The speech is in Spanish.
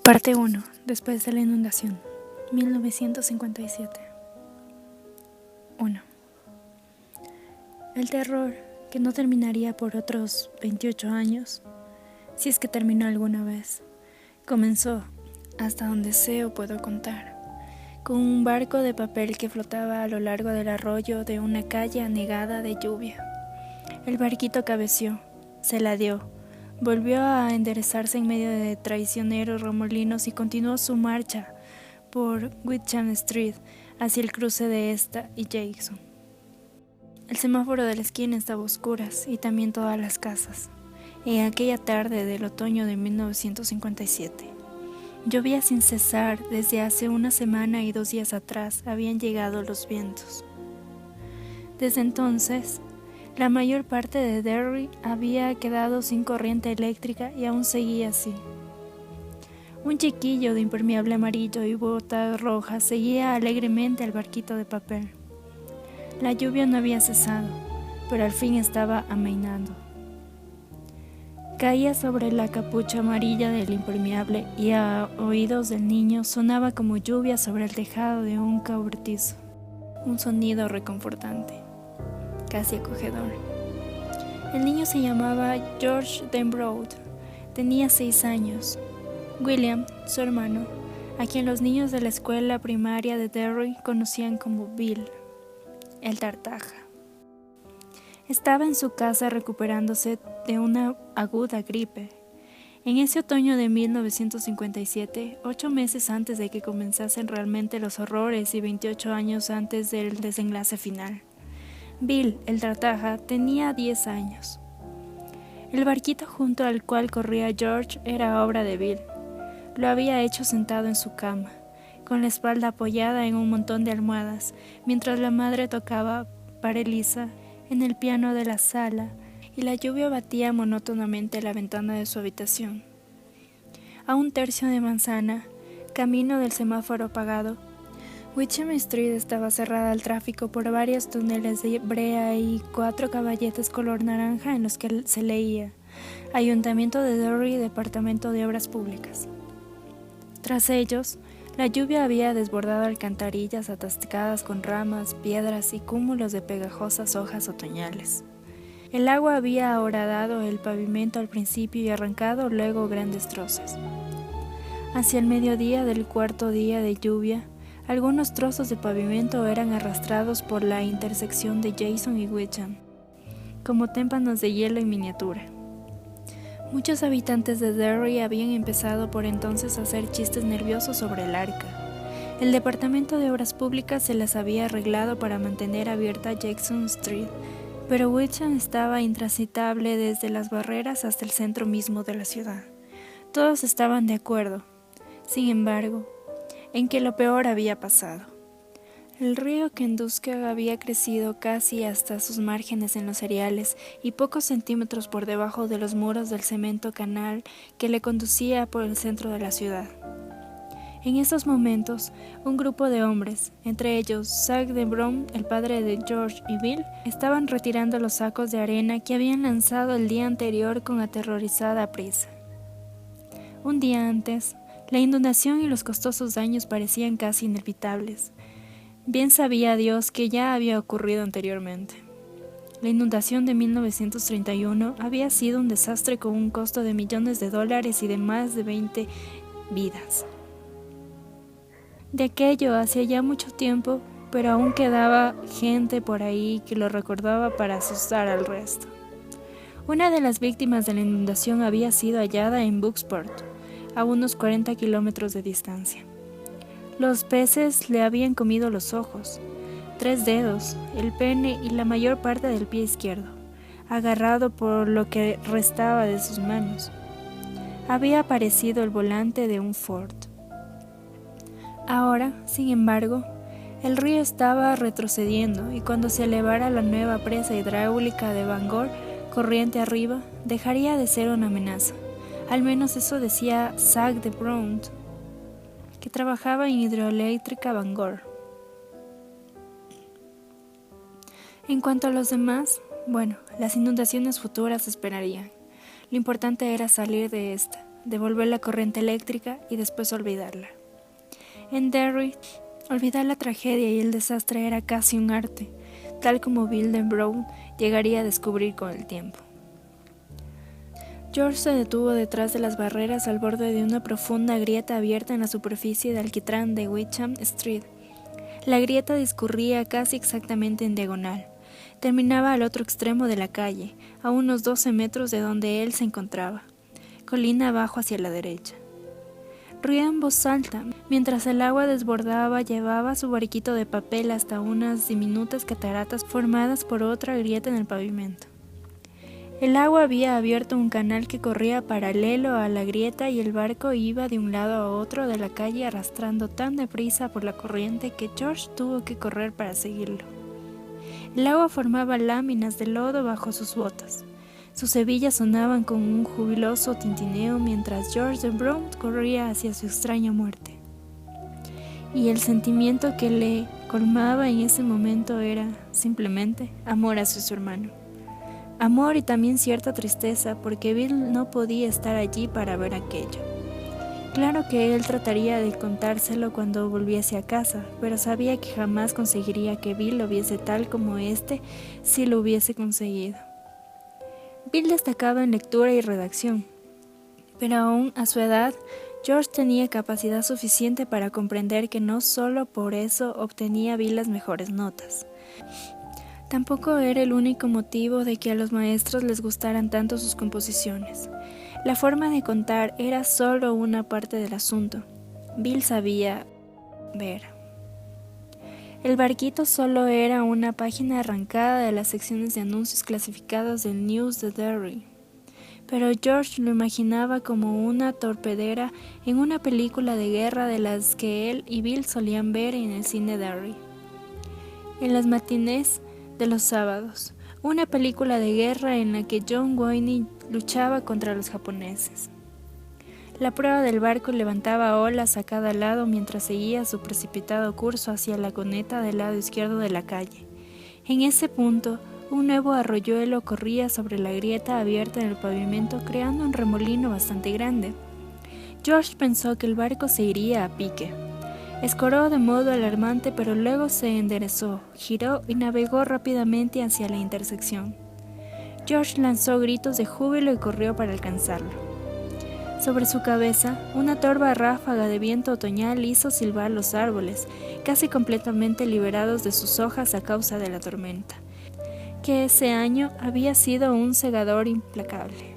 Parte 1. Después de la inundación. 1957. 1. El terror, que no terminaría por otros 28 años, si es que terminó alguna vez, comenzó, hasta donde sé o puedo contar, con un barco de papel que flotaba a lo largo del arroyo de una calle anegada de lluvia. El barquito cabeció, se ladeó, volvió a enderezarse en medio de traicioneros remolinos y continuó su marcha por Whitcham Street hacia el cruce de esta y Jackson. El semáforo de la esquina estaba a oscuras y también todas las casas. En aquella tarde del otoño de 1957, llovía sin cesar. Desde hace una semana y 2 días atrás habían llegado los vientos. Desde entonces, la mayor parte de Derry había quedado sin corriente eléctrica y aún seguía así. Un chiquillo de impermeable amarillo y botas rojas seguía alegremente al barquito de papel. La lluvia no había cesado, pero al fin estaba amainando. Caía sobre la capucha amarilla del impermeable y a oídos del niño sonaba como lluvia sobre el tejado de un cobertizo. Un sonido reconfortante, casi acogedor. El niño se llamaba George Denbrough, tenía 6 años. William, su hermano, a quien los niños de la escuela primaria de Derry conocían como Bill, el tartaja. Estaba en su casa recuperándose de una aguda gripe. En ese otoño de 1957, 8 meses antes de que comenzasen realmente los horrores y 28 años antes del desenlace final. Bill, el tartaja, tenía 10 años. El barquito junto al cual corría George era obra de Bill. Lo había hecho sentado en su cama, con la espalda apoyada en un montón de almohadas, mientras la madre tocaba para Elisa en el piano de la sala y la lluvia batía monótonamente la ventana de su habitación. A 1/3 de manzana, camino del semáforo apagado, Whitcham Street estaba cerrada al tráfico por varios túneles de brea y 4 caballetes color naranja en los que se leía Ayuntamiento de Derry, Departamento de Obras Públicas. Tras ellos, la lluvia había desbordado alcantarillas atascadas con ramas, piedras y cúmulos de pegajosas hojas otoñales. El agua había horadado el pavimento al principio y arrancado luego grandes trozos. Hacia el mediodía del 4.º día de lluvia, algunos trozos de pavimento eran arrastrados por la intersección de Jackson y Whitcham, como témpanos de hielo en miniatura. Muchos habitantes de Derry habían empezado por entonces a hacer chistes nerviosos sobre el arca. El Departamento de Obras Públicas se las había arreglado para mantener abierta Jackson Street, pero Whitcham estaba intransitable desde las barreras hasta el centro mismo de la ciudad. Todos estaban de acuerdo, sin embargo, en que lo peor había pasado. El río Kenduskeag había crecido casi hasta sus márgenes en los cereales y pocos centímetros por debajo de los muros del cemento canal que le conducía por el centro de la ciudad. En esos momentos, un grupo de hombres, entre ellos Zack Denbrough, el padre de George y Bill, estaban retirando los sacos de arena que habían lanzado el día anterior con aterrorizada prisa. Un día antes, la inundación y los costosos daños parecían casi inevitables. Bien sabía Dios que ya había ocurrido anteriormente. La inundación de 1931 había sido un desastre con un costo de millones de dólares y de más de 20 vidas. De aquello hacía ya mucho tiempo, pero aún quedaba gente por ahí que lo recordaba para asustar al resto. Una de las víctimas de la inundación había sido hallada en Bucksport, a unos 40 kilómetros de distancia. Los peces le habían comido los ojos, 3 dedos, el pene y la mayor parte del pie izquierdo, agarrado por lo que restaba de sus manos. Había aparecido el volante de un Ford. Ahora, sin embargo, el río estaba retrocediendo y cuando se elevara la nueva presa hidráulica de Bangor, corriente arriba, dejaría de ser una amenaza. Al menos eso decía Zack Denbrough, que trabajaba en Hidroeléctrica Bangor. En cuanto a los demás, bueno, las inundaciones futuras esperarían. Lo importante era salir de esta, devolver la corriente eléctrica y después olvidarla. En Derry, olvidar la tragedia y el desastre era casi un arte, tal como Bill de Brown llegaría a descubrir con el tiempo. George se detuvo detrás de las barreras al borde de una profunda grieta abierta en la superficie de alquitrán de Wickham Street. La grieta discurría casi exactamente en diagonal. Terminaba al otro extremo de la calle, a unos 12 metros de donde él se encontraba, colina abajo hacia la derecha. Ría en voz alta, mientras el agua desbordaba, llevaba su barquito de papel hasta unas diminutas cataratas formadas por otra grieta en el pavimento. El agua había abierto un canal que corría paralelo a la grieta y el barco iba de un lado a otro de la calle arrastrando tan deprisa por la corriente que George tuvo que correr para seguirlo. El agua formaba láminas de lodo bajo sus botas. Sus hebillas sonaban con un jubiloso tintineo mientras George de Brown corría hacia su extraña muerte. Y el sentimiento que le colmaba en ese momento era, simplemente, amor hacia su hermano. Amor y también cierta tristeza, porque Bill no podía estar allí para ver aquello. Claro que él trataría de contárselo cuando volviese a casa, pero sabía que jamás conseguiría que Bill lo viese tal como éste si lo hubiese conseguido. Bill destacaba en lectura y redacción, pero aún a su edad, George tenía capacidad suficiente para comprender que no solo por eso obtenía Bill las mejores notas. Tampoco era el único motivo de que a los maestros les gustaran tanto sus composiciones. La forma de contar era solo una parte del asunto. Bill sabía ver. El barquito solo era una página arrancada de las secciones de anuncios clasificados del News de Derry. Pero George lo imaginaba como una torpedera en una película de guerra de las que él y Bill solían ver en el cine Derry. En las matinés de los sábados, una película de guerra en la que John Wayne luchaba contra los japoneses. La proa del barco levantaba olas a cada lado mientras seguía su precipitado curso hacia la cuneta del lado izquierdo de la calle. En ese punto, un nuevo arroyuelo corría sobre la grieta abierta en el pavimento, creando un remolino bastante grande. George pensó que el barco se iría a pique. Escoró de modo alarmante, pero luego se enderezó, giró y navegó rápidamente hacia la intersección. George lanzó gritos de júbilo y corrió para alcanzarlo. Sobre su cabeza, una torva ráfaga de viento otoñal hizo silbar los árboles, casi completamente liberados de sus hojas a causa de la tormenta, que ese año había sido un segador implacable.